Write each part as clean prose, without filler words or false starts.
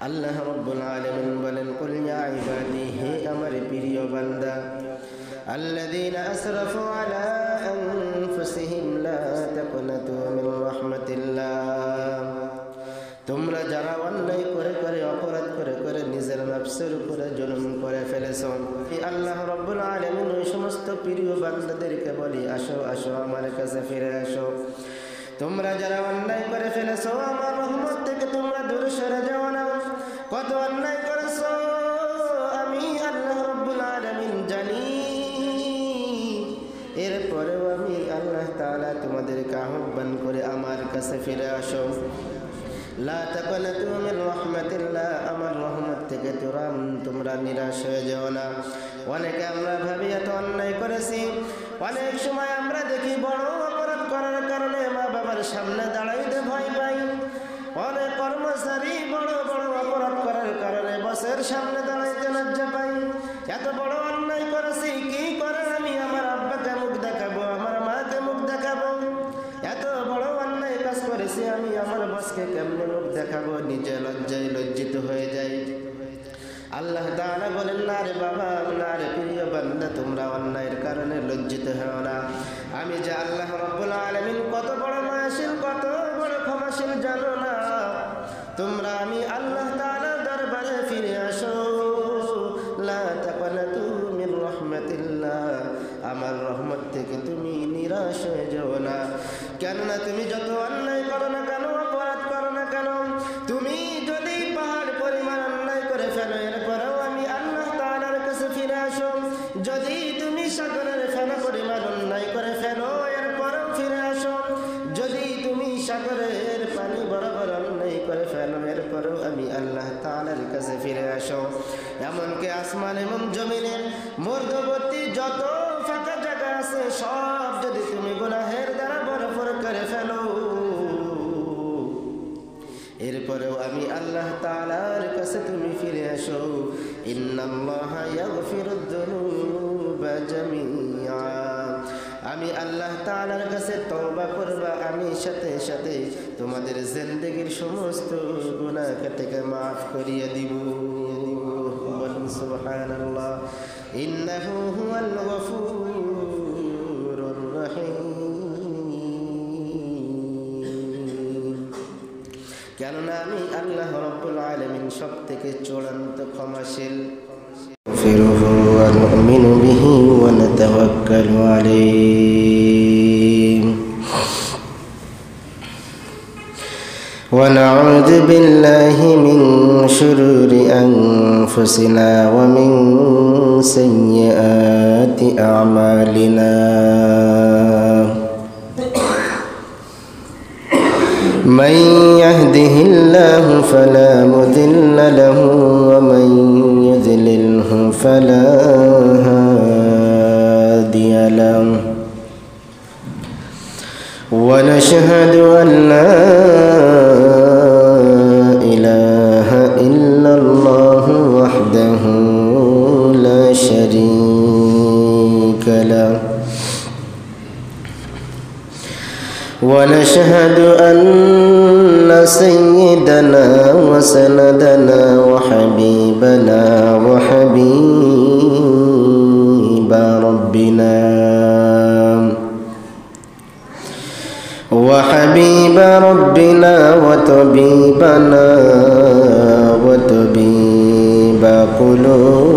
আল্লাহ রাব্বুল আলামিন বলেন, কুল ইয়া ইবাদি, হে আমার প্রিয় বান্দা, আল্লাযীনা আসরাফু আলা আনফুসিহিম লা তাকনাতু মিন রাহমাতিল্লাহ। তোমরা যারা অন্যায় করে করে, অপরাধ করে করে নিজের নফসের উপরে জুলুম করে ফেলেছো, আল্লাহ রাব্বুল আলামিন ওই সমস্ত প্রিয় বান্দাদেরকে বলি, আসো আসো আমার কাছে ফিরে আসো। তোমরা যারা অন্যায় করে ফেলেছো, আমার রহমত থেকে তোমরা দূরে সরে যাও না। কত অন্যায় করেছো আমি আল্লাহ রাব্বুল আলামিন জানি। এরপরেও আমি আল্লাহ তাআলা তোমাদেরকে আহ্বান করে আমার কাছে ফিরে আসো। লা তাকনাতু মিন রাহমাতিল্লাহ, আমার রহমত থেকে তোমরা নিরাশ হয়ে যাও না। অনেকে আমরা ভাবি এত অন্যায় করেছি, অনেক সময় আমরা দেখি বড় অপরাধ করার কারণে মা বাবার সামনে দাঁড়াইতে ভয় পাই। অনেক কর্মচারী বড় বড় অপরাধ করার কারণে বসের সামনে দাঁড়াইতে লজ্জা পাই। এত বড় অন্যায় করেছি, কি করে আমি আমার আব্বাকে মুখ দেখাবো, আমার মাকে মুখ দেখাবো? এত বড় অন্যায় কাজ করেছি, আমি আমার বসকে কেমনে মুখ দেখাবো? নিজে লজ্জায় লজ্জিত হয়ে যাই। আল্লাহ তাআলা বলেন, না রে বাবা, না রে প্রিয় বান্দা, তোমরা অন্যায়ের কারণে লজ্জিত হও না। আমি যে আল্লাহ রাব্বুল আলামিন কত বড় মায়াশীল, কত বড় ক্ষমাশীল জানো না? তোমরা আমি আল্লাহ তাআলার দরবারে ফিরে আসো। লা তাকনাতু মিন রাহমাতিল্লাহ, আমার রহমত থেকে তুমি নিরাশ হয়ে যাও না। কেননা তুমি যত অন্যায় করো না কেন, অপরাধ করো না কেন, তুমি যদি পাহাড় পরিমাণ অন্যায় করে ফেলো, এরপরেও আমি আল্লাহ তাআলার কাছে ফিরে আসো। যদি তুমি সাগরের ফেনা পরিমাণ অন্যায় করে ফেলো, এরপরেও ফিরে আসো। যদি তুমি সাগরের পানি বরাবর অন্যায় করে ফেলো, এরপরেও আমি আল্লাহ তাআলার কাছে ফিরে আসো। এমনকি আসমান এবং জমিনের মধ্যবর্তী যত ফাঁকা জায়গা আছে, সব যদি তুমি গুনাহের দ্বারা ভরপুর করে ফেলো, এরপরেও আমি আল্লাহ তাআলার কাছে তুমি ফিরে আসো। ইন্নাল্লাহা ইয়াগফিরুদ যুনুবা জামিআ, আমি আল্লাহ তাআলার কাছে তওবা করবা, আমি সাথে সাথে তোমাদের জিন্দেগীর সমস্ত গুনাহ থেকে মাফ করিয়ে দিব। বলুন সুবহানাল্লাহ। ইন্নাহু হুয়াল গফুরুর রহিম। কেননা আমি আল্লাহ রাব্বুল আলামিন সব থেকে চূড়ান্ত ক্ষমাশীল। ফিরহু ওয়া নু'মিনু বিহি ওয়া নাতাওয়াক্কালু আলাইহি ওয়া নাউযু বিল্লাহি মিন শুরুরি আনফুসিনা ওয়া মিন সাইয়্যাতি আ'মালিনা। من يهده الله فلا مضل له ومن يضلله فلا هادي له ونشهد أن لا إله إلا الله وحده لا شريك له ونشهد أن سيدنا وسندنا وحبيبنا وحبيب ربنا وطبيبنا وطبيب قلوبنا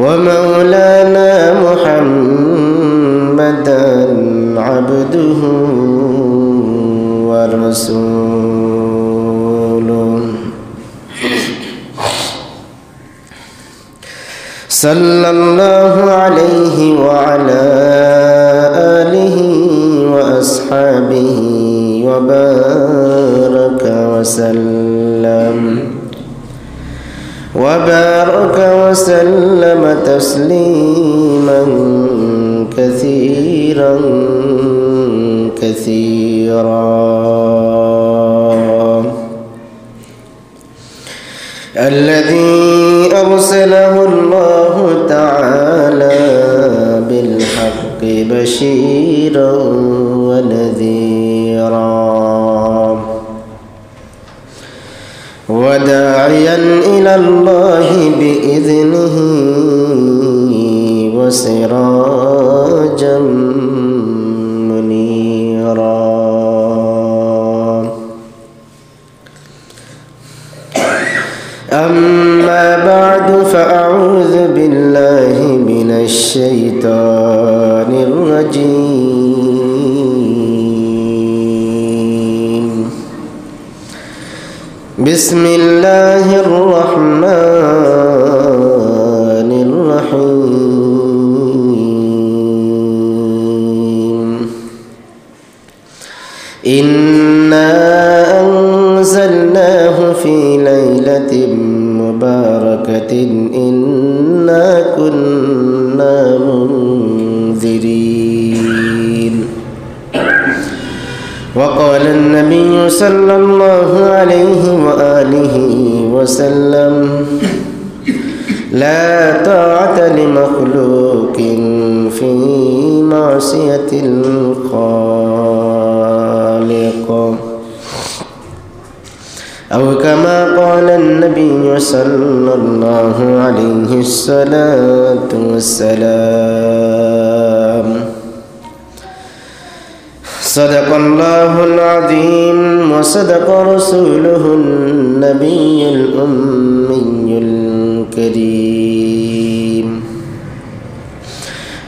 ومولانا محمدا عبده ورسوله صلى الله عليه وعلى آله وأصحابه وبارك وسلم تسليما كثيرا الذي أرسله الله تعالى بالحق بشيرا ونذيرا وداعيا إلى الله بإذنه وسراجا منيرا أما بعد فأعوذ بالله من الشيطان الرجيم بسم الله الرحمن الرحيم إنا أنزلناه في ليلة مباركة إنا كنا منذرين وقال النبي صلى الله عليه وآله وسلم لا طاعة لمخلوق في معصية الخالق أو كما قال النبي صلى الله عليه الصلاة والسلام صدق الله العظيم وصدق رسوله النبي الأمي الكريم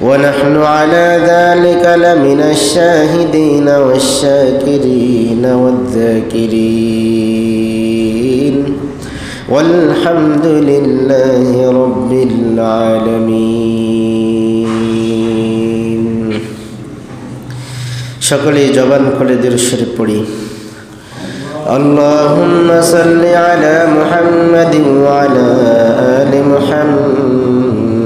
ونحن على ذلك لمن الشاهدين والشاكرين والذاكرين والحمد لله رب العالمين সকলে জবান খুলে দরুদ শরীফ পড়ি اللهم صل على محمد وعلى آل محمد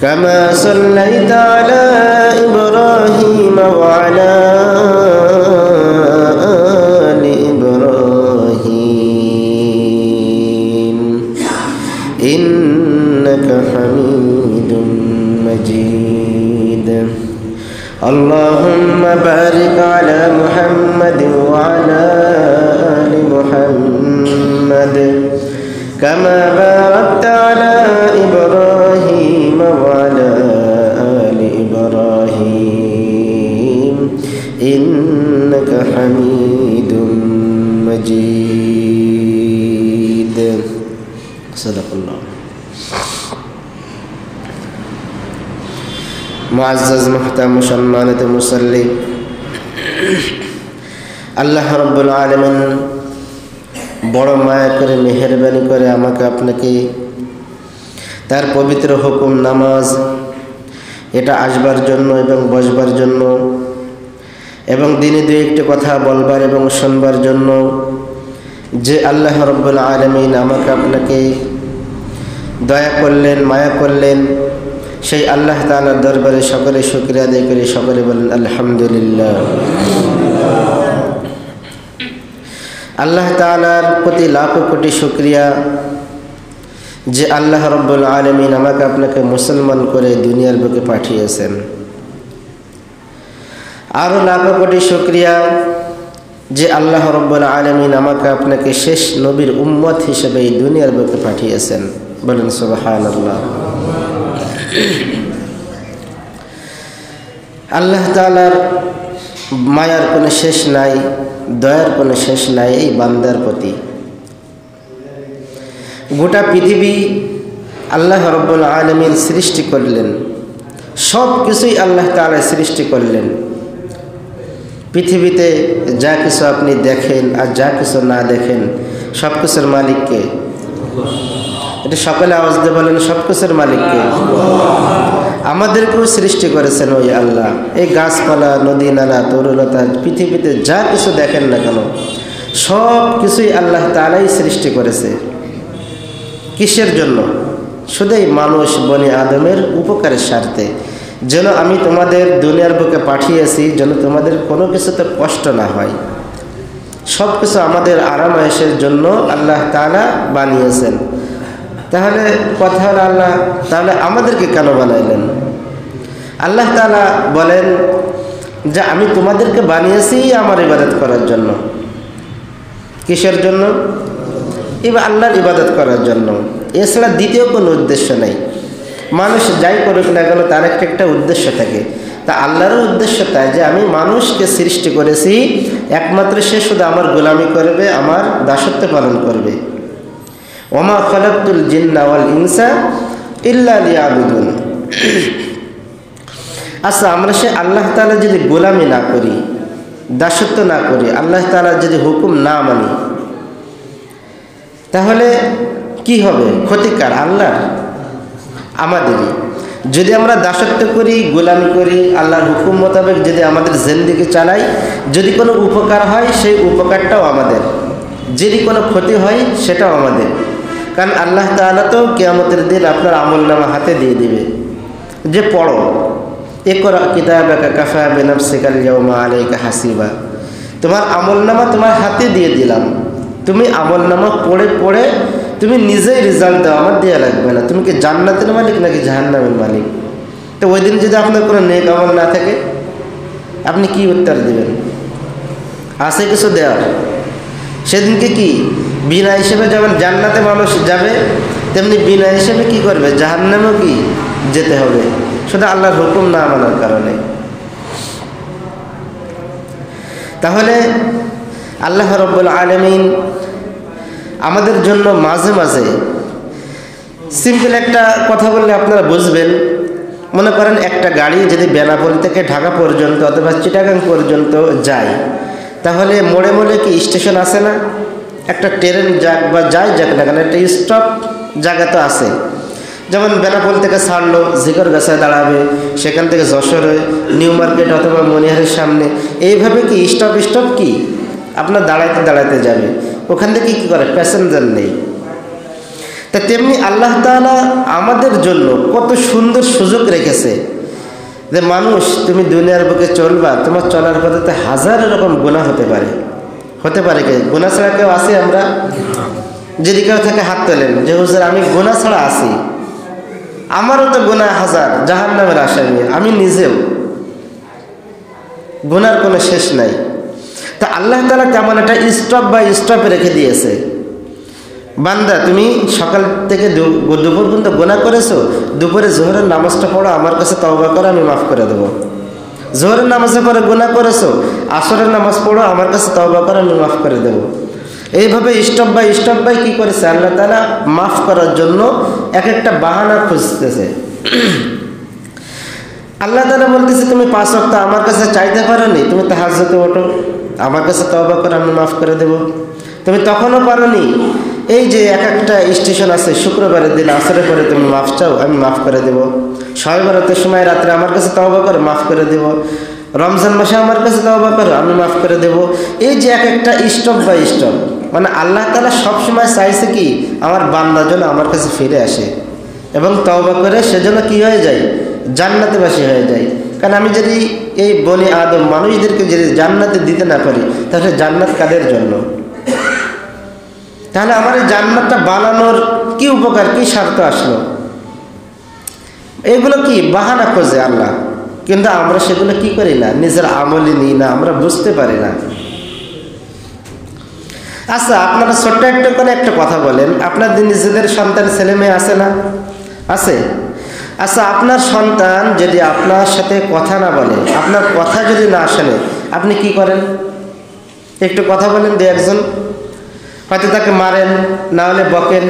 كما صليت على إبراهيم وعلى آل إبراهيم إنك حميد مجيد اللهم بارك على محمد وعلى آل محمد كما باركت على إبراهيم وعلى آل إبراهيم إنك حميد مجيد صدق الله মুআজ্জাজ মুহতারাম সম্মানিত মুসল্লি আল্লাহ রাব্বুল আলামিন বড় মায়া করে মেহেরবানি করে আমাকে আপনাকে তার পবিত্র হুকুম নামাজ এটা আসবার জন্য এবং বসবার জন্য এবং দিনে দুই একটি কথা বলবার এবং শুনবার জন্য যে আল্লাহ রাব্বুল আলামিন আমাকে আপনাকে দয়া করলেন মায়া করলেন সেই আল্লাহ তাআলার দরবারে সকলে শুকরিয়া আদায় করে সকলে বলেন আলহামদুলিল্লাহ। আল্লাহ তাআলার প্রতি লাখ কোটি শুকরিয়া যে আল্লাহ রাব্বুল আলামিন আমাকে আপনাকে মুসলমান করে দুনিয়ার বুকে পাঠিয়েছেন। আরও লাখ কোটি শুকরিয়া যে আল্লাহ রাব্বুল আলামিন আমাকে আপনাকে শেষ নবীর উম্মত হিসেবে এই দুনিয়ার বুকে পাঠিয়েছেন। বলেন সুবহানাল্লাহ। আল্লাহ তাআলার মায়ার কোনো শেষ নাই, দয়ার কোনো শেষ নাই এই বান্দার প্রতি। গোটা পৃথিবী আল্লাহ রাব্বুল আলামিন সৃষ্টি করলেন, সব কিছুই আল্লাহ তাআলা সৃষ্টি করলেন। পৃথিবীতে যা কিছু আপনি দেখেন আর যা কিছু না দেখেন সব কিছুর মালিককে। এটা সকলে আওয়াজ দিয়ে বলেন সব কিছুর মালিককে। আমাদেরকেও সৃষ্টি করেছেন ওই আল্লাহ। এই গাছপালা, নদী নালা, তরুলতা, পৃথিবীতে যা কিছু দেখেন না কেন সব কিছুই আল্লাহ তাআলাই সৃষ্টি করেছে। কিসের জন্য? শুধু এই মানুষ বনি আদমের উপকারের স্বার্থে, যেন আমি তোমাদের দুনিয়ার বুকে পাঠিয়েছি যেন তোমাদের কোনো কিছুতে কষ্ট না হয়। সব কিছু আমাদের আরামায়েশের জন্য আল্লাহ তাআলা বানিয়েছেন। তাহলে কথা হলো আল্লাহ তাহলে আমাদেরকে কেন বানাইলেন? আল্লাহ তাআলা বলেন যে আমি তোমাদেরকে বানিয়েছি আমার ইবাদত করার জন্য। কিসের জন্য? আল্লাহর ইবাদত করার জন্য। এছাড়া দ্বিতীয় কোনো উদ্দেশ্য নেই। মানুষ যাই করুক না কেন তার একটা উদ্দেশ্য থাকে। তা আল্লাহরও উদ্দেশ্য তাই যে আমি মানুষকে সৃষ্টি করেছি একমাত্র সে শুধু আমার গোলামি করবে, আমার দাসত্ব পালন করবে। ওমা খালাকতুল জিন্না ওয়াল ইনসা ইল্লা লিয়াবুদুন। আচ্ছা, আমরা সে আল্লাহ তাআলা যদি গোলামি না করি, দাসত্ব না করি, আল্লাহ তাআলার যদি হুকুম না মানি, তাহলে কি হবে? ক্ষতিকার আল্লাহর, আমাদেরই। যদি আমরা দাসত্ব করি, গোলামি করি, আল্লাহর হুকুম মোতাবেক যদি আমাদের জিন্দেগি চালাই, যদি কোনো উপকার হয় সেই উপকারটাও আমাদের, যদি কোনো ক্ষতি হয় সেটাও আমাদের। কারণ আল্লাহ তাআলা তো কিয়ামতের দিন আপনার আমলনামা হাতে দিয়ে দিবে যে পড়ো, ইকরা কিতাবাকা কাফা বিনাফসিকাল ইয়াওমা আলাইকা হাসিবা। তোমার আমলনামা তোমার হাতে দিয়ে দিলাম, তুমি আমলনামা পড়ে পড়ে তুমি নিজেই রেজাল্ট দাও, আমার দেওয়া লাগবে না। তুমি কি জান্নাতের মালিক নাকি জাহান্নামের মালিক? তো ওই দিন যদি আপনার কোনো নেক আমল না থাকে, আপনি কি উত্তর দেবেন? আছে কিছু দেওয়ার? সেদিনকে কি বিনা হিসেবে যেমন জান্নাতে মানুষ যাবে, তেমনি বিনা হিসেবে কি করবে? জাহান্নামেও কি যেতে হবে, শুধু আল্লাহর হুকুম না মানার কারণে। তাহলে আল্লাহ রাব্বুল আলামিন আমাদের জন্য মাঝে মাঝে, সিম্পল একটা কথা বললে আপনারা বুঝবেন। মনে করেন একটা গাড়ি যদি বেনাপোল থেকে ঢাকা পর্যন্ত অথবা চিটাগাং পর্যন্ত যায়, তাহলে মোড়ে মোড়ে কি স্টেশন আছে না? একটা ট্রেন যাক বা যাই যাক না কেন একটা স্টপ জায়গা তো আছে। যেমন বেনাপোল থেকে ছাড়লো, ঝিকরগাছায় দাঁড়াবে, সেখান থেকে যশোরে, নিউ মার্কেট অথবা মনিহারের সামনে, এইভাবে কি স্টপ স্টপ কি আপনার দাঁড়াইতে দাঁড়াইতে যাবে। ওখান থেকে কী করে? প্যাসেঞ্জার নেই। তা তেমনি আল্লাহ তাআলা আমাদের জন্য কত সুন্দর সুযোগ রেখেছে যে মানুষ, তুমি দুনিয়ার বুকে চলবা, তোমার চলার পথে হাজার রকম গুনাহ হতে পারে। কে গুনাহ ছাড়া কেউ আসি? আমরা যদি কেউ থেকে হাত তোলেন যে হুজুর আমি গুনাহ ছাড়া আসি, আমারও তো গুনাহ হাজার, জাহান্নামের আসামি আমি নিজেও, গুনার কোনো শেষ নাই। তা আল্লাহ তাআলা কেমন একটা স্টপ বা স্টপে রেখে দিয়েছে, বান্দা তুমি সকাল থেকে দুপুর পর্যন্ত গুনাহ করেছো, দুপুরে জোহরের নামাজটা পড়ো, আমার কাছে তওবা করো, আমি মাফ করে দেবো। জোহরের নামাজের পরে গুনাহ করেছো, আসরের নামাজ পড়ো, আমার কাছে তওবা করো, আমি মাফ করে দেবো। এইভাবে স্টপ বাই কি করেছে আল্লাহ তাআলা? মাফ করার জন্য এক একটা বাহানা খুঁজতেছে। আল্লাহ তাআলা বলতেছে তুমি 5 ওয়াক্ত আমার কাছে চাইতে পারোনি, তুমি তাহাজ্জুদে ওঠো, আমার কাছে তওবা করো, আমি মাফ করে দেব। তুমি তখনও পারোনি, এই যে এক একটা স্টেশন আছে, শুক্রবারের দিন আসরের পরে তুমি মাফ চাও, আমি মাফ করে দেব। শবে বরাতের সময় রাত্রে আমার কাছে তওবা করো, মাফ করে দেব। রমজান মাসে আমার কাছে তওবা করো, আমি মাফ করে দেব। এই যে এক একটা স্টপ বাই স্টপ, মানে আল্লাহ তাআলা সবসময় চাইছে কি আমার বান্দা যেন আমার কাছে ফিরে আসে এবং তওবা করে সেজন্য কি হয়ে যায়? জান্নাতবাসী হয়ে যায়। কারণ আমি যদি এই বনি আদম মানুষদেরকে যদি জান্নাতে দিতে না পারি, তাহলে জান্নাত কাদের জন্য? তাহলে আমার এই জান্নাতটা বানানোর কি উপকার, কি স্বার্থ আসলো? এগুলো কি বাহানা খোঁজে আল্লাহ, কিন্তু আমরা সেগুলো কি করি না, নিজের আমলে নিই না, আমরা বুঝতে পারি না। আচ্ছা, আপনারা ছোট্ট একটা করে একটা কথা বলেন, আপনাদের নিজেদের সন্তান ছেলে মেয়ে আছে না? আছে। আচ্ছা, আপনার সন্তান যদি আপনার সাথে কথা না বলে, আপনার কথা যদি না শোনে, আপনি কি করেন? একটু কথা বলেন দু একজন। হয়তো তাকে মারেন, না হলে বকেন।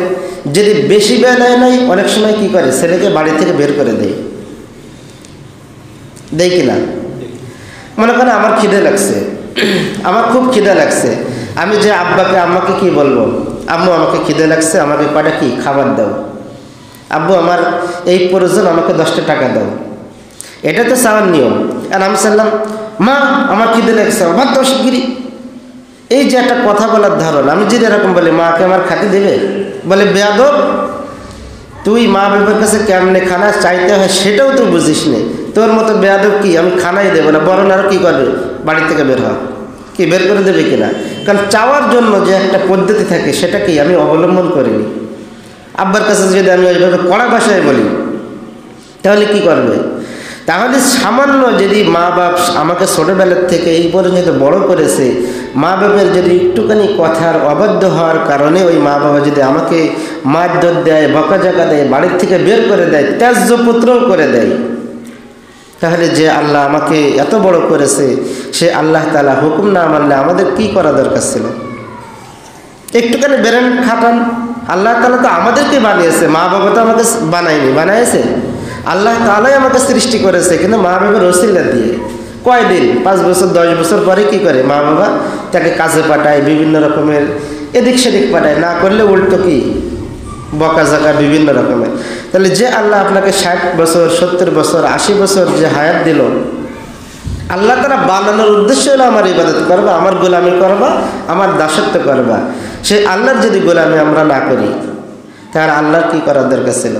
যদি বেশি বেলায় নাই, অনেক সময় কি করে? ছেলেকে বাড়ি থেকে বের করে দেয় কিনা? মনে করেন আমার খিদে লাগছে, আমার খুব খিদে লাগছে, আমি যে আব্বাকে আম্মাকে কি বলবো? আম্মু আমাকে খিদে লাগছে, আমাকে কয়টা কি খাবার দাও। আব্বু আমার এই প্রয়োজন, আমাকে 10টা টাকা দাও। এটা তো চাওয়ার নিয়ম। আর আমি চাইলাম মা আমার খিদে লাগছে, আমার 10 গিরি। এই যে একটা কথা বলার ধরন, আমি যদি এরকম বলি মাকে আমার খাতে দেবে, বলে বেয়াদব, তুই মা বাবার কাছে কেমনে খানা চাইতে হয় সেটাও তুই বুঝিস নে, তোর মতো বেয়াদব কি আমি খানাই দেবো না, বরং আরও কী করবে? বাড়ি থেকে বের হ। কি বের করে দেবে কিনা? কারণ চাওয়ার জন্য যে একটা পদ্ধতি থাকে সেটা কি আমি অবলম্বন করিনি। আব্বার কাছে যদি আমি ওইভাবে কড়া ভাষায় বলি, তাহলে কি করবে? তাহলে সামান্য যদি মা বাপ আমাকে ছোটোবেলার থেকে এই পর্যন্ত বড় করেছে, মা বাবার যদি একটুখানি কথার অবাধ্য হওয়ার কারণে ওই মা বাবা যদি আমাকে মারধর দেয়, বকাঝকা দেয়, বাড়ির থেকে বের করে দেয়, ত্যায্য পুত্রও করে দেয়, তাহলে যে আল্লাহ আমাকে এত বড় করেছে সে আল্লাহ তাআলা হুকুম না মানলে আমাদের কি করা দরকার ছিল? একটুখানি ব্রেন খাটান। আল্লাহ তাআলা তো আমাদেরকে বানিয়েছে, মা বাবা তো আমাকে বানায়নি, বানাইছে আল্লাহ তাআলাই আমাকে সৃষ্টি করেছে, কিন্তু মা বাবার ওসিলা দিয়ে। কয়দিন 5 বছর 10 বছর পরে কি করে মা বাবা? তাকে কাজে পাঠায়, বিভিন্ন রকমের এদিক সেদিক পাঠায়, না করলে উল্টো কি বকাঝকা বিভিন্ন রকমের। তাহলে যে আল্লাহ আপনাকে 60 বছর 70 বছর 80 বছর যে হায়াত দিল, আল্লাহ তারা বানানোর উদ্দেশ্য হলো আমার ইবাদত করবা, আমার গোলামি করবা, আমার দাসত্ব করবা। সে আল্লাহর যদি গোলামি আমরা না করি তাহলে আল্লাহর কি করার দরকার ছিল?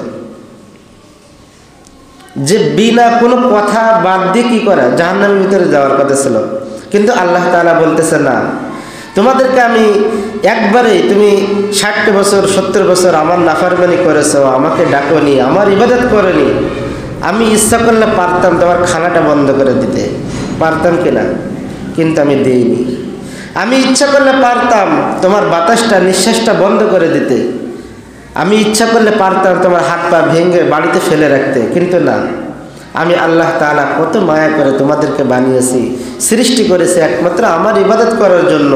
যে বিনা কোনো কথা বাদ দিয়ে কি করা? জাহান্নামের ভিতরে যাওয়ার কথা ছিল। কিন্তু আল্লাহ তাআলা বলতেছে না, তোমাদেরকে আমি একবারে তুমি 60 বছর 70 বছর আমার নাফরমানি করেছো, আমাকে ডাকোনি, আমার ইবাদত করোনি, আমি ইচ্ছা করলে পারতাম তোমার খানাটা বন্ধ করে দিতে, পারতাম কিনা? কিন্তু আমি দিইনি। আমি ইচ্ছা করলে পারতাম তোমার বাতাসটা নিঃশ্বাসটা বন্ধ করে দিতে, আমি ইচ্ছা করলে পারতাম তোমার হাত পা ভেঙে বাড়িতে ফেলে রাখতে, কিন্তু না। আমি আল্লাহ তাআলা কত মায়া করে তোমাদেরকে বানিয়েছি, সৃষ্টি করেছি একমাত্র আমার ইবাদত করার জন্য।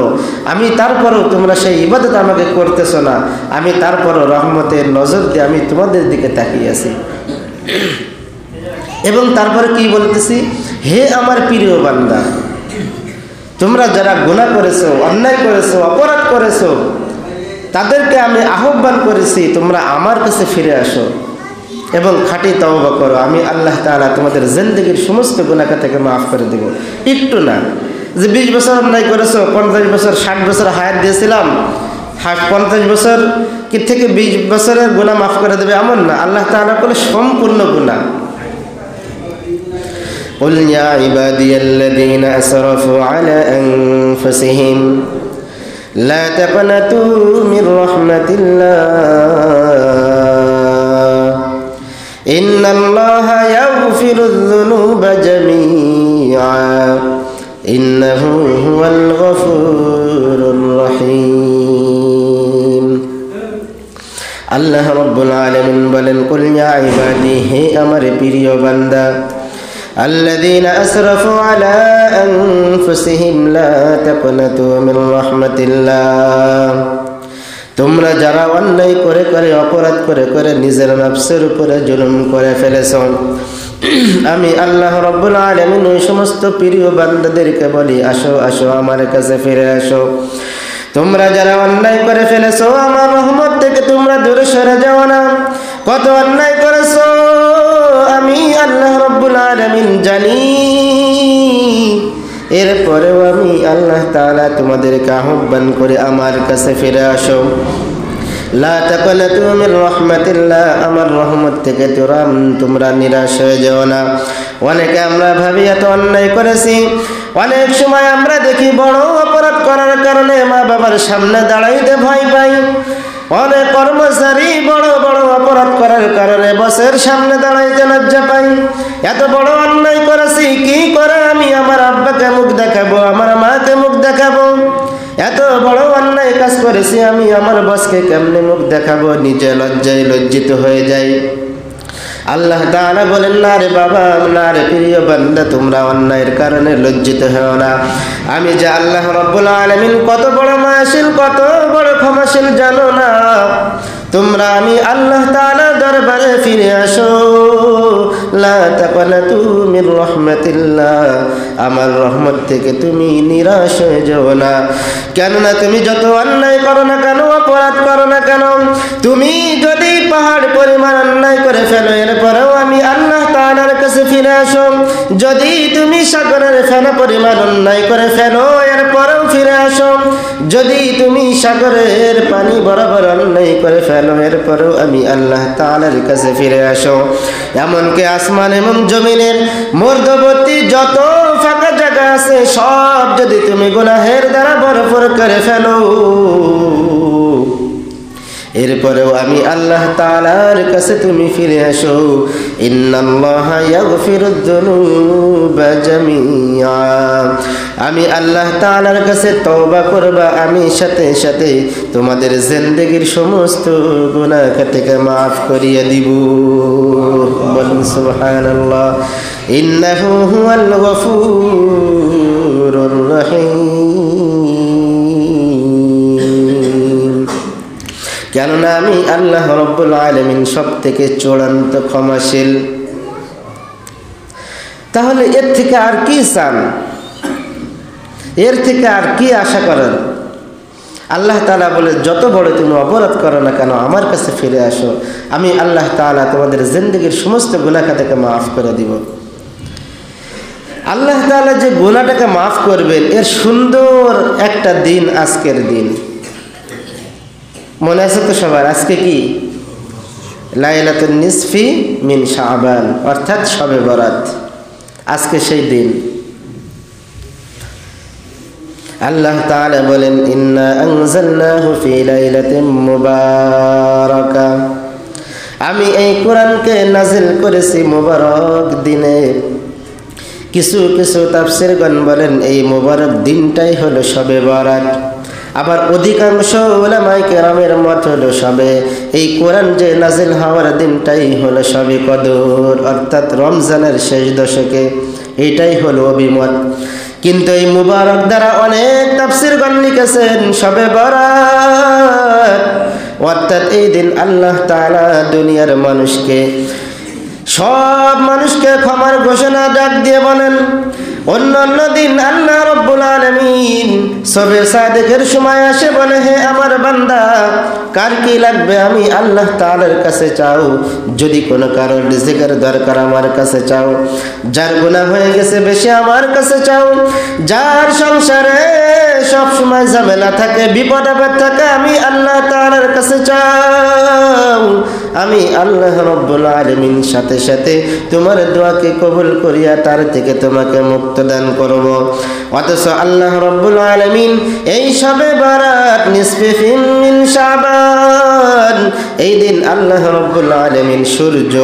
আমি তারপরও তোমরা সেই ইবাদত আমাকে করতেছো না, আমি তারপরও রহমতের নজর দিয়ে আমি তোমাদের দিকে তাকিয়ে আছি। এবং তারপরে কি বলতেছি? হে আমার প্রিয় বান্দা, তোমরা যারা গুনাহ করেছো, অন্যায় করেছো, অপরাধ করেছো, তাদেরকে আমি আহ্বান করেছি তোমরা আমার কাছে ফিরে আসো এবং খাঁটি তওবা করো। আমি আল্লাহ তাআলা তোমাদের জিন্দেগীর সমস্ত গুনাহ থেকে মাফ করে দেব। একটু না যে 20 বছর অন্যায় করেছো, 50 বছর 60 বছর হায়াত দিয়েছিলাম, 50 বছর কি থেকে 20 বছরের গুনাহ মাফ করে দেবে এমন না। আল্লাহ তাআলা বলে সম্পূর্ণ গুনাহ। قل يا عبادي الذين أسرفوا على أنفسهم لا تقنطوا من رحمة الله إن الله يغفر الذنوب جميعا إنه هو الغفور الرحيم الله رب العالمين বলেন قل يا عبادي হে আমার প্রিয় বান্দা الذين أسرفوا على أنفسهم لا تقنطوا من رحمة الله তোমরা যারা অন্যায় করে করে অপরাধ করে করে নিজের নফসের উপরে জুলুম করে ফেলেছো, আমি আল্লাহ রাব্বুল আলামিন ওই সমস্ত প্রিয় বান্দাদেরকে বলি আসো আসো আমার কাছে ফিরে আসো। তোমরা যারা অন্যায় করে ফেলেছো আমার রহমত থেকে তোমরা দূরে সরে যাও না। কত অন্যায় করেছো আমি আল্লাহ রাব্বুল আলামিন জানি, এরপরেও আমি আল্লাহ তাআলা তোমাদেরকে আহ্বান করে আমার কাছে ফিরে আসো। লা তাকনাতু মির রাহমাতিল্লাহ, আমার রহমত থেকে তোমরা নিরাশ হয়ে যাও না। অনেকে আমরা ভাবি এত অন্যায় করেছি, অনেক সময় আমরা দেখি বড় অপরাধ করার কারণে মা বাবার সামনে দাঁড়াইতে ভয় পাই। অনেক কর্মচারী বড় বড় অপরাধ করার কারণে বসের সামনে দাঁড়াইতে লজ্জা পাই। এত বড় অন্যায় করেছি, কি করে আমি আমার আব্বাকে মুখ দেখাবো, আমার মাকে মুখ দেখাবো? এত বড় অন্যায় কাজ করেছি, আমি আমার বসকে কেমনে মুখ দেখাবো? নিজে লজ্জায় লজ্জিত হয়ে যাই। আল্লাহ তাআলা বলেন না রে বাবা, না রে প্রিয় বান্দা, তোমরা অন্যায়ের কারণে লজ্জিত হও না। আমি যে আল্লাহ রাব্বুল আলামিন কত বড় মায়াশীল, কত বড় ক্ষমাশীল জানো না? তোমরা আমি আল্লাহ তাআলার দরবারে ফিরে আসো। লা তাকনাতু মির রাহমাতিল্লাহ, আমার রহমত থেকে তুমি নিরাশ হয়ে যাও না। কেননা তুমি যত অন্যায় করো না কেন, অপরাধ করো না কেন, তুমি যদি পাহাড় পরিমাণ অন্যায় করে ফেলো, এরপরেও আমি আল্লাহ তাআলার কাছে ফিরে আসো। যদি তুমি সাগরের ফেনা পরিমাণ অন্যায় করে ফেলো, এরপরেও ফিরে আসো। যদি তুমি সাগরের পানি বরাবর অন্যায় করে ফেলো, এরপরেও আমি আল্লাহ তাআলার কাছে ফিরে আসো। এমনকি আসমান এবং জমিনের মধ্যবর্তী যত ফাঁকা জায়গা আছে সব যদি তুমি গুনাহের দ্বারা ভরপুর করে ফেলো, এরপরেও আমি আল্লাহ তাআলার কাছে তুমি ফিরে আসো। ইন্নাল্লাহা ইয়াগফিরুদ যুনুবা জামিআ, আমি আল্লাহ তাআলার কাছে তওবা করবা, আমি সাথে সাথে তোমাদের জিন্দেগীর সমস্ত গুনাহ থেকে মাফ করিয়ে দিব। বলুন সুবহানাল্লাহ। ইন্নাহু হুয়াল গফুরুর রহিম, কেননা আমি আল্লাহ রব্বুল আলামিন সব থেকে চূড়ান্ত ক্ষমাশীল। তাহলে এর থেকে আর কি চান, এর থেকে আর কি আশা করেন? আল্লাহ তাআলা বলে, যত বড় তুমি অপরাধ করো না কেন আমার কাছে ফিরে আসো, আমি আল্লাহ তাআলা তোমাদের জিন্দেগীর সমস্ত গুনাহ থেকে মাফ করে দিব। আল্লাহ তাআলা যে গুনাহটাকে মাফ করবেন, এর সুন্দর একটা দিন আজকের দিন। মনে আছে তো সবার? আজকে কি? লাইলাতুন নিসফি মিন শাবান, অর্থাৎ শবে বরাত। আজকে সেই দিন। আল্লাহ তাআলা বলেন, ইন্না আনজালনাহু ফি লাইলাতিন মুবারাকা, আমি এই কোরআনকে নাজিল করেছি মুবারক দিনে। কিছু কিছু তাফসীরগণ বলেন এই মুবারক দিনটাই হলো শবে বরাত। আবার অধিকাংশ উলামায়ে কেরামের মত হলো শবে, এই কোরআন যে নাজিল হওয়ার দিনটাই হলো শবে কদর, অর্থাৎ রমজানের শেষ দশকে। এটাই হলো অভিমত। কিন্তু এই মুবারক দ্বারা অনেক তাফসীরগণ লিখেছেন শবে বরাত, অর্থাৎ এই দিন আল্লাহ তাআলা দুনিয়ার মানুষকে, সব মানুষকে ক্ষমার ঘোষণা ডাক দিয়ে বলেন। অন্যান্য দিন আল্লাহ রব্বুল আলামিন শবে সাদেকের সময় আসে বলে, হে আমার বান্দা, কার কি লাগবে আমি আল্লাহ তাআলার কাছে চাও। যদি কোনো কারোর রিজিকের দরকার আমার কাছে চাও, যার গুনাহ হয়ে গেছে বেশি আমার কাছে চাও, যার সংসারে সব সময় ঝামেলা থাকে, বিপদ আপদ থাকে, আমি আল্লাহ তাআলার কাছে চাও। আমি আল্লাহ রব্বুল আলামিন সাথে সাথে তোমার দোয়াকে কবুল করিয়া তার থেকে তোমাকে মুক্ত দান করব। অথচ আল্লাহ রব্বুল আলামিন এই শবে বরাত নিসফি মিন শাবান, এই দিন আল্লাহ রব্বুল আলামিন সূর্য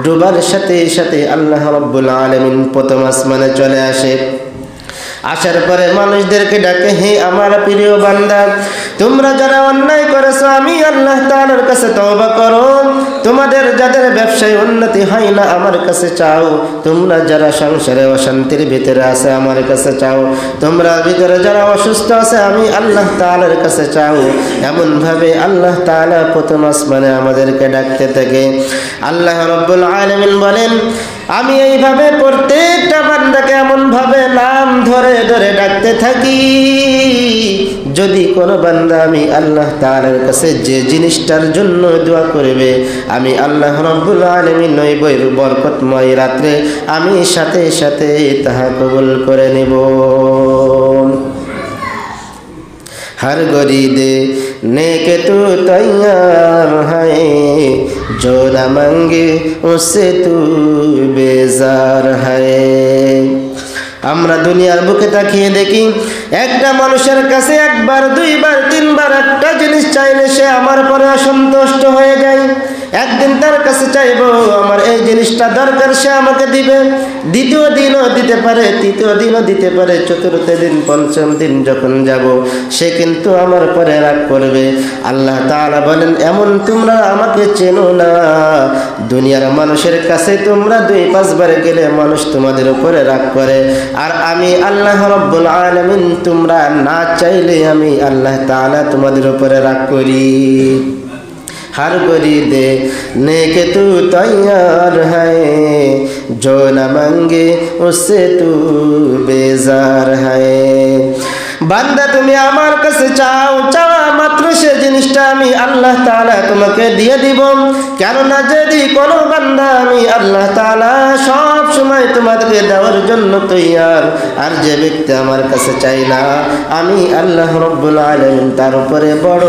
ডুবার সাথে সাথে আল্লাহ রব্বুল আলামিন প্রথম আসমানে চলে আসে। আসার পরে মানুষদেরকে ডাকে, হে আমার প্রিয় বান্দা, তোমরা যারা অন্যায় করেছো আমি আল্লাহ তাআলার কাছে তওবা করো। তোমাদের যাদের ব্যবসায় উন্নতি হয় না আমার কাছে চাও। তোমরা যারা সংসারে অশান্তির ভিতরে আছে আমার কাছে চাও। তোমরা ভিতরে যারা অসুস্থ আছে আমি আল্লাহ তাআলার কাছে চাও। এমন ভাবে আল্লাহ তাআলা প্রথম আসমানে আমাদেরকে ডাকতে থাকে। আল্লাহ রাব্বুল আলামিন বলেন, আমি এইভাবে প্রত্যেকটা বান্দাকে এমন ভাবে নাম ধরে ধরে ডাকতে থাকি, যদি কোনো বান্দা আমি আল্লাহ তাআলার কাছে যে জিনিসটার জন্য দোয়া করবে, আমি আল্লাহ রাব্বুল আলামিন ওই বরকতময় রাত্রে আমি সাথে সাথে তাহা কবুল করে নেব। हर गरीदे नेके तू तैयार है, जो न मांगे उससे तू बेजार है। আমরা দুনিয়ার বুকে তাকিয়ে দেখি, একটা মানুষের কাছে একবার দুইবার তিনবার একটা জিনিস চাইলে সে আমার পরে অসন্তুষ্ট হয়ে যায়। একদিন তার কাছে চাইবো আমার এই জিনিসটা দরকার, সে আমাকে দিবে। দ্বিতীয় দিনও দিতে পারে, তৃতীয় দিনও দিতে পারে, চতুর্থ দিন পঞ্চম দিন যখন যাব সে কিন্তু আমার পরে রাগ করবে। আল্লাহ তাআলা বলেন, এমন তোমরা আমাকে চেনো না। দুনিয়ার মানুষের কাছে তোমরা 2-5 বার গেলে মানুষ তোমাদের উপরে রাগ করে, আর আমি আল্লাহ রাব্বুল আলামিন তোমরা না চাইলে আমি আল্লাহ তাআলা তোমাদের উপরে রাগ করি। हर गरीदे नेके तू तैयार है, जो न मांगे उससे तू बेजार है। বান্দা তুমি আমার কাছে চাও, চাওয়া মাত্র সে জিনিসটা আমি আল্লাহ তাআলা তোমাকে দিয়ে দিব। কেননা যদি কোনো বান্দা আমি আল্লাহ তাআলা সব সময় তোমাদেরকে দেওয়ার জন্য তৈয়ার, আর যে ব্যক্তি আমার কাছে চাই না আমি আল্লাহ রাব্বুল আলামিন তার উপরে বড়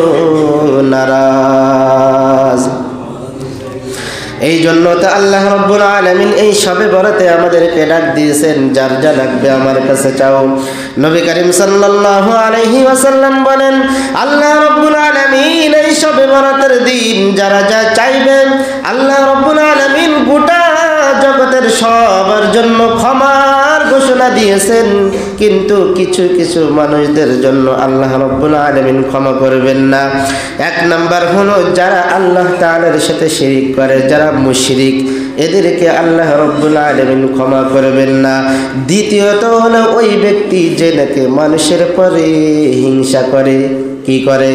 নারাজ। এই জন্য তো আল্লাহ রাব্বুল আলামিন এই শবে বরাতে আমাদেরকে ডাক দিয়েছেন, যার যা লাগবে আমার কাছে চাও। নবী করিম সাল্লাল্লাহু আলাইহি ওয়াসাল্লাম বলেন, আল্লাহ রাব্বুল আলামিন এই শবে বরাতের দিন যারা যা চাইবেন আল্লাহ রাব্বুল আলামিন গোটা জগতের সবার জন্য ক্ষমার ঘোষণা দিয়েছেন। কিন্তু কিছু কিছু মানুষদের জন্য আল্লাহ রাব্বুল আলামিন ক্ষমা করবেন না। এক নাম্বার হলো যারা আল্লাহ তাআলার সাথে শিরিক করে, যারা মুশরিক, এদেরকে আল্লাহ রাব্বুল আলামিন ক্ষমা করবেন না। দ্বিতীয়ত হলো ওই ব্যক্তি যে নাকি মানুষের পরে হিংসা করে। কি করে?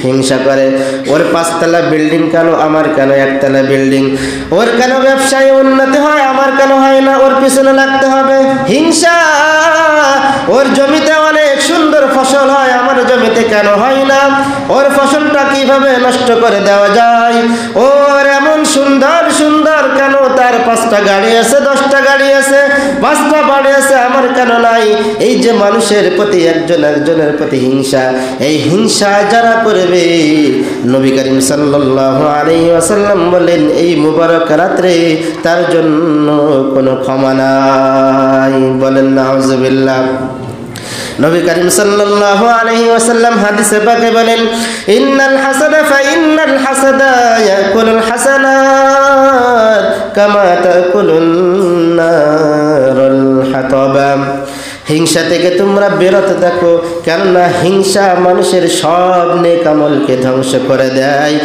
হিংসা করে। ওর 5 তলা বিল্ডিং কেন, আমার কেন একতলা বিল্ডিং? ওর কেন ব্যবসায় উন্নতি হয়, আমার কেন হয় না? ওর পিছনে লাগতে হবে হিংসা। ওর জমিতে অনেক সুন্দর ফসল হয়, আমার জমিতে কেন হয় না? ওর ফসলটা কিভাবে নষ্ট করে দেওয়া যায়? ওর এমন সুন্দর সুন্দর কেন, তার 5টা গাড়ি আছে, 10টা গাড়ি আছে, 5টা বাড়ি আছে, আমার কেন নাই? এই যে মানুষের প্রতি একজনের প্রতি হিংসা, এই হিংসা যারা করবে নবী করিম সাল্লাল্লাহু আলাইহি ওয়াসাল্লাম বলেন এই মুবারক রাতে তার জন্য কোনো ক্ষমা নাই। বলেন নাউজুবিল্লাহ। নবী করিম সাল্লাল্লাহু আলাইহি ওয়াসাল্লাম হাদিসে পাকে বলেন, ইন্নাল হাসাদা ফাইন্নাল হাসাদা ইয়াকুলুল হাসানাত কামা তাকুলুন নারুল হাতাবা। হিংসা থেকে তোমরা বিরত থাকো, কেননা হিংসা মানুষের সব নেক আমলকে ধ্বংস করে দেয়।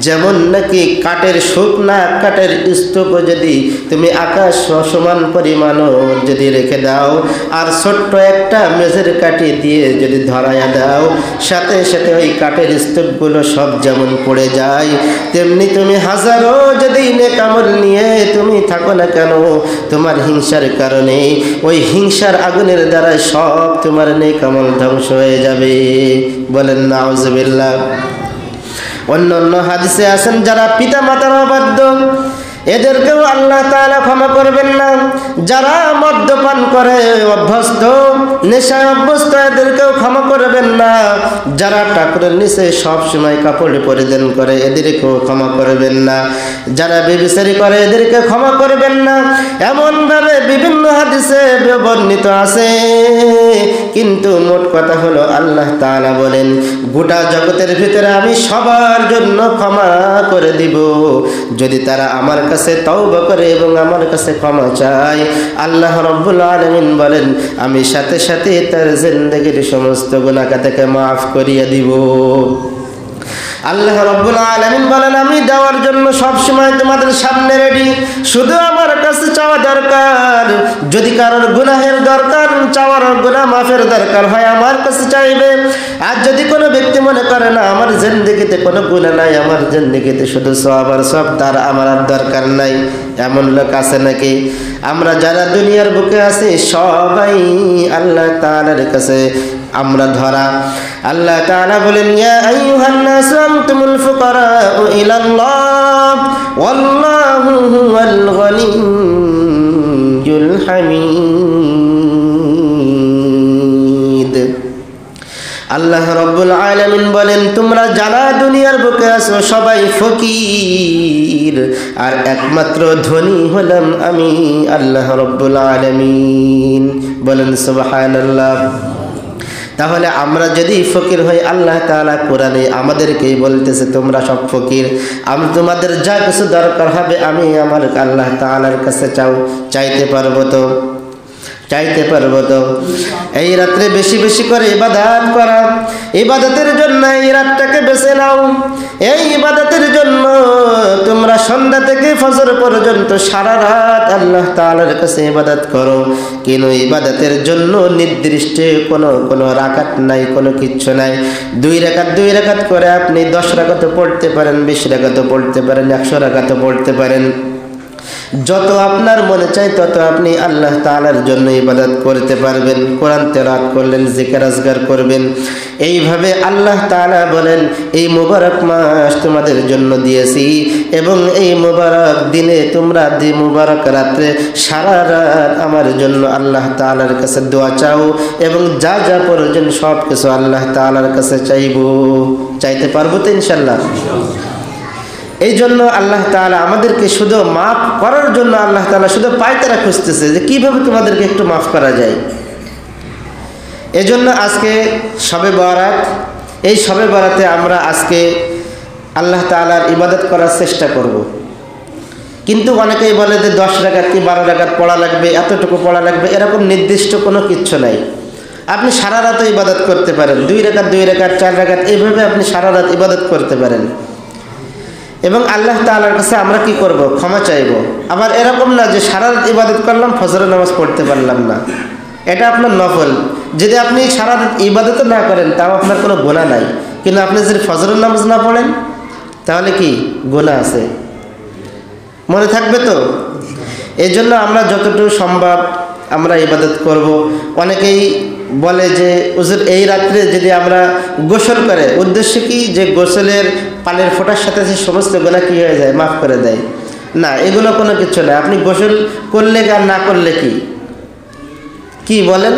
যেমন নাকি কাঠের শুকনা কাঠের স্তূপ যদি তুমি আকাশ সমান পরিমাণও যদি রেখে দাও আর ছোট্ট একটা মেঝের কাঠি দিয়ে যদি ধরাইয়া দাও, সাথে সাথে ওই কাঠের স্তূপগুলো সব যেমন পড়ে যায়, তেমনি তুমি হাজারো যদি নেক আমল নিয়ে তুমি থাকো না কেন, তোমার হিংসার কারণে ওই হিংসার আগুনের দ্বারা সব তোমার নেক আমল ধ্বংস হয়ে যাবে। বলেন নাউজুবিল্লাহ। অন্য হাদিসে আছেন যারা পিতা মাতার অবাধ্য এদেরকেও আল্লাহ তাআলা ক্ষমা করবেন না। যারা মদ্যপান করে অভ্যস্ত, নেশায় অভ্যস্ত, এদেরকেও ক্ষমা করবেন না। যারা ঠাকুরের নিচে সব সময় কাপড় পরিধান করে এদেরকেও ক্ষমা করবেন না। যারা ব্যভিচারী করে এদেরকে ক্ষমা করবেন না। এমনভাবে বিভিন্ন হাদিসে বর্ণিত আছে। কিন্তু মোট কথা হলো আল্লাহ তাআলা বলেন গোটা জগতের ভিতরে আমি সবার জন্য ক্ষমা করে দিব যদি তারা আমার কাছে তওবা করে এবং আমার কাছে ক্ষমা চায়। আল্লাহ রাব্বুল আলামিন বলেন আমি সাথে সাথে তার জিন্দেগীর সমস্ত গুনাহ থেকে মাফ করিয়ে দিব। আল্লাহ রাব্বুল আলামিন বলেন আমি দেওয়ার জন্য সব সময় তোমাদের সামনে রেডি, শুধু আমার কাছে চাওয়া দরকার। যদি কারোর গুনাহের দরকার, চাওয়ার গুনাহ মাফের দরকার হয় আমার কাছে চাইবে। আর যদি কোনো ব্যক্তি মনে করে না আমার জিন্দেগিতে কোনো গুনাহ নাই, আমার জিন্দেগিতে শুধু সওয়াব আর সওয়াব, তার আমার আর দরকার নাই, এমন লোক আছে নাকি? আমরা যারা দুনিয়ার বুকে আছি সবাই আল্লাহ তাআলার কাছে আমরা ধরা। আল্লাহ তাআলা বলেন ইয়া আইয়ুহান নাসু আনতুমুল ফুকারাউ ইলাল্লাহ ওয়াল্লাহু হুয়াল গনিয়্যুল হামিদ। আল্লাহ রাব্বুল আলামিন বলেন তোমরা যারা দুনিয়ার বুকে আছো সবাই ফকির, আর একমাত্র ধনী হলাম আমি আল্লাহ রাব্বুল আলামিন। বলেন সুবহানাল্লাহ। তাহলে আমরা যদি ফকির হই, আল্লাহ তাআলা কোরআনে আমাদেরকেই বলতেছে তোমরা সব ফকির, আমি তোমাদের যা কিছু দরকার হবে আমি আমার আল্লাহ তাআলার কাছে চাও। চাইতে পারবো তো? চাইতে পারবো তো? এই রাত্রে বেশি বেশি করে ইবাদত করা, ইবাদতের জন্য এই রাতটাকে বেছে নাও। এই ইবাদতের জন্য তোমরা সন্ধ্যা থেকে ফজর পর্যন্ত সারা রাত আল্লাহ তাআলার কাছে ইবাদত করো। কিন্তু ইবাদতের জন্য নির্দিষ্ট কোনো রাকাত নাই, কোনো কিচ্ছু নাই। 2 রাকাত করে আপনি 10 রাকাতও পড়তে পারেন, 20 রাকাতও পড়তে পারেন, 100 রাকাতও পড়তে পারেন। যত আপনার মনে চায় তত আপনি আল্লাহ তাআলার জন্য ইবাদত করতে পারবেন। কোরআন তেলাওয়াত করলেন, জিকির আজকার করবেন। এইভাবে আল্লাহ তাআলা বলেন এই মুবারক মাস তোমাদের জন্য দিয়েছি এবং এই মুবারক দিনে তোমরা মুবারক রাতে সারা রাত আমার জন্য আল্লাহ তাআলার কাছে দোয়া চাও এবং যা যা প্রয়োজন সব কিছু আল্লাহ তাআলার কাছে চাইবো। চাইতে পারবো তো ইনশাআল্লাহ? এই জন্য আল্লাহ তাআলা আমাদেরকে শুধু মাফ করার জন্য আল্লাহ তাআলা শুধু পায়তারা খুঁজতেছে যে কীভাবে তোমাদেরকে একটু মাফ করা যায়। এজন্য আজকে শবে বরাত, এই শবে বরাতে আমরা আজকে আল্লাহ তাআলার ইবাদত করার চেষ্টা করব। কিন্তু অনেকেই বলে যে 10 রাকাত কি 12 রাকাত পড়া লাগবে, এতটুকু পড়া লাগবে, এরকম নির্দিষ্ট কোনো কিচ্ছু নাই। আপনি সারা রাতও ইবাদত করতে পারেন, 2 রাকাত 2 রাকাত 4 রাকাত এইভাবে আপনি সারা রাত ইবাদত করতে পারেন। এবং আল্লাহ তাআলার কাছে আমরা কি করব? ক্ষমা চাইব। আবার এরকম না যে সারা রাত ইবাদত করলাম, ফজরের নামাজ পড়তে পারলাম না, এটা আপনার নফল। যদি আপনি সারা রাত ইবাদত না করেন তাও আপনার কোনো গুনাহ নাই, কিন্তু আপনি যদি ফজরের নামাজ না পড়েন তাহলে কি গুনাহ আছে? মনে থাকবে তো? এই জন্য আমরা যতটুকু সম্ভব আমরা ইবাদত করব। অনেকেই বলে যে হুজুর এই রাত্রে যদি আমরা গোসল করে, উদ্দেশ্য কি যে গোসলের পানির ফোঁটার সাথে সে সমস্ত গুনাহ কি হয়ে যায়? মাফ করে দেয়। না, এগুলো কোনো কিছু না। আপনি গোসল করলে আর না করলে কি বলেন?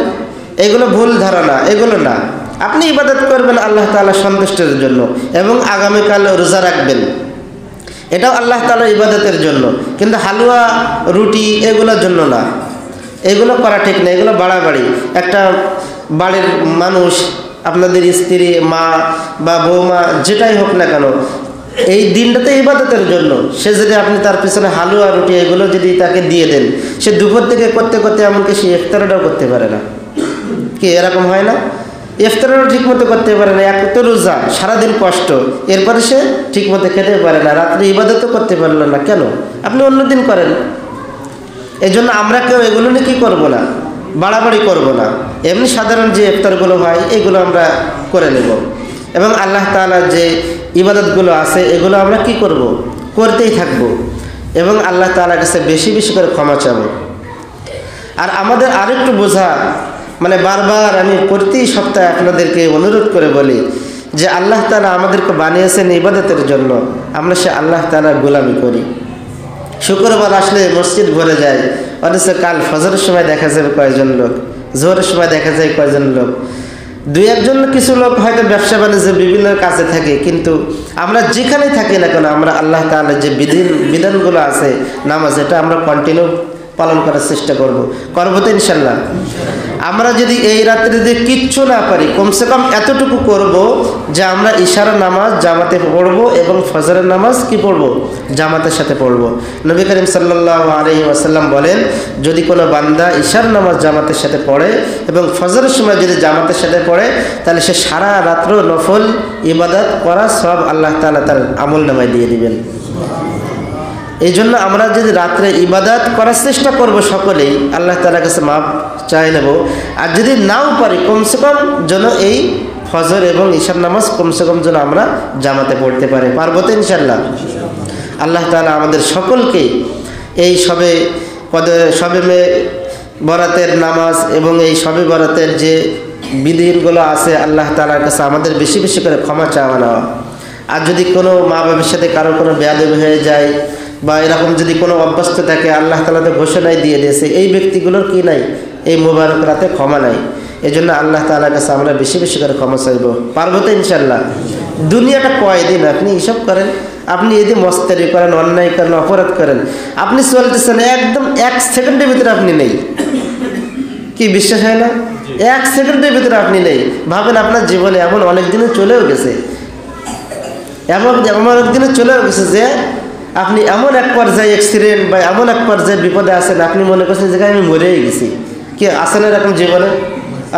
এগুলো ভুল ধারণা, এগুলো না। আপনি ইবাদত করবেন আল্লাহ তাআলা সন্তুষ্টির জন্য, এবং আগামীকাল রোজা রাখবেন, এটাও আল্লাহ তাআলার ইবাদতের জন্য। কিন্তু হালুয়া রুটি এগুলোর জন্য না, এগুলো করা ঠিক না, এগুলো বাড়াবাড়ি। একটা বাড়ির মানুষ, আপনাদের স্ত্রী, মা বা বৌমা যেটাই হোক না কেন, এই দিনটাতে ইবাদতের জন্য, সে যদি আপনি তার পিছনে হালুয়া রুটি এগুলো যদি তাকে দিয়ে দেন, সে দুপুর থেকে করতে করতে এমনকি সে ইফতারটাও করতে পারে না। কি এরকম হয় না? ইফতারও ঠিকমতো করতে পারে না, এক তো রোজা, সারাদিন কষ্ট, এরপরে সে ঠিকমতো খেতে পারে না, রাত্রে ইবাদতও করতে পারলো না। কেন? আপনি অন্য দিন করেন। এই জন্য আমরা কেউ এগুলো নিয়ে কী করবো না, বাড়াবাড়ি করব না। এমনি সাধারণ যে ইফতারগুলো হয় এগুলো আমরা করে নেব, এবং আল্লাহ তাআলার যে ইবাদতগুলো আছে এগুলো আমরা কি করব? করতেই থাকব, এবং আল্লাহ তাআলার কাছে বেশি বেশি করে ক্ষমা চাব। আর আমাদের আরেকটু বোঝা, মানে বারবার আমি প্রতি সপ্তাহে আপনাদেরকে অনুরোধ করে বলি যে আল্লাহ তাআলা আমাদেরকে বানিয়েছেন ইবাদতের জন্য, আমরা সে আল্লাহ তাআলার গোলামি করি। শুক্রবার আসলে মসজিদ ভরে যায়, অথচ কাল ফজরের সময় দেখা যাবে কয়েকজন লোক, জোহরের সময় দেখা যায় কয়েকজন লোক, 2-1জন কিছু লোক হয়তো ব্যবসা বাণিজ্য বিভিন্ন কাজে থাকে। কিন্তু আমরা যেখানে থাকি না কেন, আমরা আল্লাহ তাআলার যে বিধানগুলো আছে নামাজ, এটা আমরা কন্টিনিউ পালন করার চেষ্টা করব তো ইনশাল্লাহ। আমরা যদি এই রাত্রে যদি কিচ্ছু না পারি, কমসে কম এতটুকু করব যে আমরা ইশার নামাজ জামাতে পড়ব, এবং ফজরের নামাজ কি পড়ব? জামাতের সাথে পড়ব। নবী করিম সাল্লাল্লাহু আলাইহি ওয়াসাল্লাম বলেন, যদি কোনো বান্দা ইশার নামাজ জামাতের সাথে পড়ে এবং ফজরের সময় যদি জামাতের সাথে পড়ে, তাহলে সে সারা রাত্র নফল ইবাদত করা সব আল্লাহ তাআলা তার আমলনামায় দিয়ে দিবেন। এই জন্য আমরা যদি রাত্রে ইবাদত করার চেষ্টা করব সকলেই, আল্লাহ তাআলার কাছে মাপ চাই নেব। আর যদি নাও পারি, কমসে কম যেন এই ফজর এবং ঈশার নামাজ কমসে কম যেন আমরা জামাতে পড়তে পারি। পারবো তো ইনশাল্লাহ? আল্লাহ তাআলা আমাদের সকলকে এই শবে বরাতের নামাজ এবং এই শবে বরাতের যে বিধিগুলো আছে, আল্লাহ তাআলার কাছে আমাদের বেশি বেশি করে ক্ষমা চাওয়া নেওয়া। আর যদি কোনো মা বাবার সাথে কারো কোনো বেয়াদবি হয়ে যায় বা এরকম যদি কোনো অভ্যস্ত থাকে, আল্লাহ তাআলা তো ঘোষণায় দিয়ে দিয়েছে এই ব্যক্তিগুলোর কি নাই, এই মোবারক রাতে ক্ষমা নাই। এই জন্য আল্লাহ তাআলার কাছে আমরা বেশি বেশি করে ক্ষমা চাইব। পারবো তো ইনশাল্লাহ? দুনিয়াটা কয়দিন, আপনি হিসাব করেন। আপনি যদি মস্তারি করেন, অন্যায় করেন, অপরাধ করেন, আপনি চলতেছেন একদম 1 সেকেন্ডের ভিতরে আপনি নেই। কি বিশ্বাস হয় না? 1 সেকেন্ডের ভিতরে আপনি নেই। ভাবেন আপনার জীবনে এমন অনেক দিনে চলেও গেছে, এমন একদিনে চলেও গেছে যে আপনি এমন এক পর্যায়ে অ্যাক্সিডেন্ট বা এমন এক পর্যায়ে বিপদে আছেন, আপনি মনে করছেন যে আমি মরেই গেছি। কি আসেন এরকম জীবনে?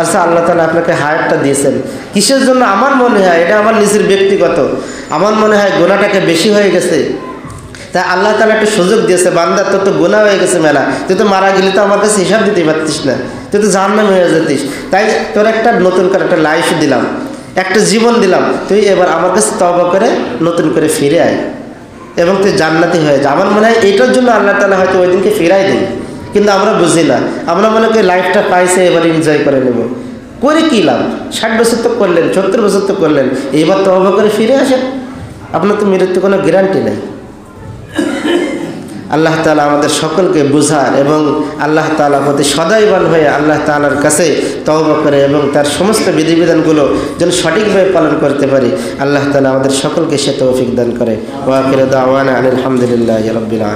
আচ্ছা, আল্লাহ তাআলা আপনাকে হায়াতটা দিয়েছেন কিসের জন্য? আমার মনে হয় এটা আমার নিজের ব্যক্তিগত, আমার মনে হয় গুনাহটাকে বেশি হয়ে গেছে, তাই আল্লাহ তাআলা একটা সুযোগ দিয়েছে, বান্দা তোর তো গুনাহ হয়ে গেছে মেলা, তুই তো মারা গেলি তো আমার কাছে হিসাব দিতে পারতিস না, তুই তো জাহান্নামে হয়ে যেতিস, তাই তোর একটা নতুন করে একটা লাইফ দিলাম, একটা জীবন দিলাম, তুই এবার আমার কাছে তওবা করে নতুন করে ফিরে আয় এবং তুই জান্নাতি হয়ে যা। আমার মনে হয় এটার জন্য আল্লাহ তাআলা হয়তো ওই দিনকে ফিরাই দেয়, কিন্তু আমরা বুঝি না। আমরা মনে করি লাইফটা পাইছে, এবার এনজয় করে নেব। করে কী লাভ? 60 বছর তো করলেন, 70 বছর তো করলেন, এবার তওবা করে ফিরে আসেন। আপনার তো মৃত্যু কোনো গ্যারান্টি নাই। আল্লাহ তাআলা আমাদের সকলকে বুঝার এবং আল্লাহ তাআলার প্রতি সদয়বান হয়ে আল্লাহ তাআলার কাছে তওবা করে এবং তার সমস্ত বিধিবিধানগুলো যেন সঠিকভাবে পালন করতে পারি, আল্লাহ তাআলা আমাদের সকলকে সে তৌফিক দান করে। ওয়া আখিরু দাওয়ানা আলহামদুলিল্লাহি রাব্বিল আলামিন।